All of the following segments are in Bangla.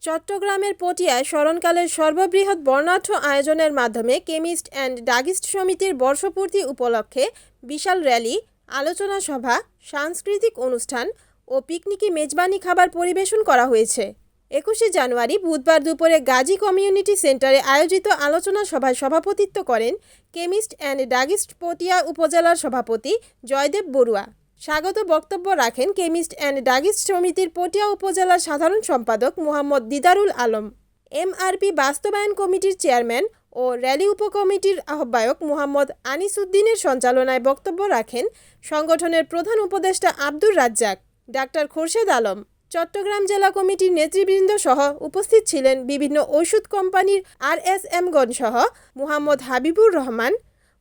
চট্টগ্রামের পটিয়ায় স্মরণকালের সর্ববৃহৎ বর্ণাঢ্য আয়োজনের মাধ্যমে কেমিস্ট অ্যান্ড ড্রাগিস্ট সমিতির বর্ষপূর্তি উপলক্ষে বিশাল র্যালি, আলোচনা সভা, সাংস্কৃতিক অনুষ্ঠান ও পিকনিকে মেজবানি খাবার পরিবেশন করা হয়েছে। ২১শে জানুয়ারি বুধবার দুপুরে গাজী কমিউনিটি সেন্টারে আয়োজিত আলোচনা সভায় সভাপতিত্ব করেন কেমিস্ট অ্যান্ড ড্রাগিস্ট পটিয়া উপজেলার সভাপতি জয়দেব বড়ুয়া। স্বাগত বক্তব্য রাখেন কেমিস্ট অ্যান্ড ড্রাগিস্ট সমিতির পটিয়া উপজেলার সাধারণ সম্পাদক মোহাম্মদ দিদারুল আলম, এমআরপি বাস্তবায়ন কমিটির চেয়ারম্যান ও র্যালি উপকমিটির আহ্বায়ক মোহাম্মদ আনিস উদ্দিনের সঞ্চালনায় বক্তব্য রাখেন সংগঠনের প্রধান উপদেষ্টা আব্দুর রাজ্জাক, ডাক্তার খোরশেদ আলম। চট্টগ্রাম জেলা কমিটির নেতৃবৃন্দ সহ উপস্থিত ছিলেন বিভিন্ন ওষুধ কোম্পানির আরএসএমগণ সহ মোহাম্মদ হাবিবুর রহমান,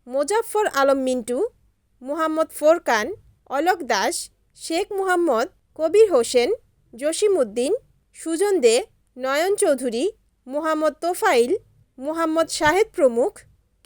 মোজাফফর আলম মিন্টু, মোহাম্মদ ফোরকান, অলোক দাস, শেখ মুহাম্মদ, কবির হোসেন, জসিম উদ্দিন, সুজন দে, নয়ন চৌধুরী, মোহাম্মদ তোফাইল, মোহাম্মদ শাহেদ প্রমুখ।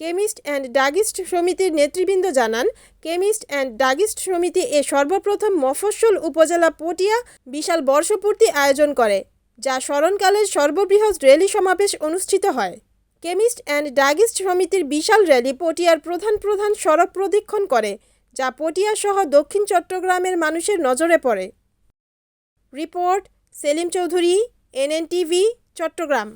কেমিস্ট অ্যান্ড ড্রাগিস্ট সমিতির নেতৃবৃন্দ জানান, কেমিস্ট অ্যান্ড ড্রাগিস্ট সমিতি সর্বপ্রথম মফস্বল উপজেলা পটিয়া বিশাল বর্ষপূর্তি আয়োজন করে, যা স্মরণকালের সর্ববৃহৎ র্যালি সমাবেশ অনুষ্ঠিত হয়। কেমিস্ট অ্যান্ড ড্রাগিস্ট সমিতির বিশাল র্যালি পটিয়ার প্রধান সড়ক প্রদক্ষিণ করে, যা পটিয়া সহ দক্ষিণ চট্টগ্রামের মানুষের নজরে পড়ে। Report Selim Chowdhury, NNTV, Chittagong.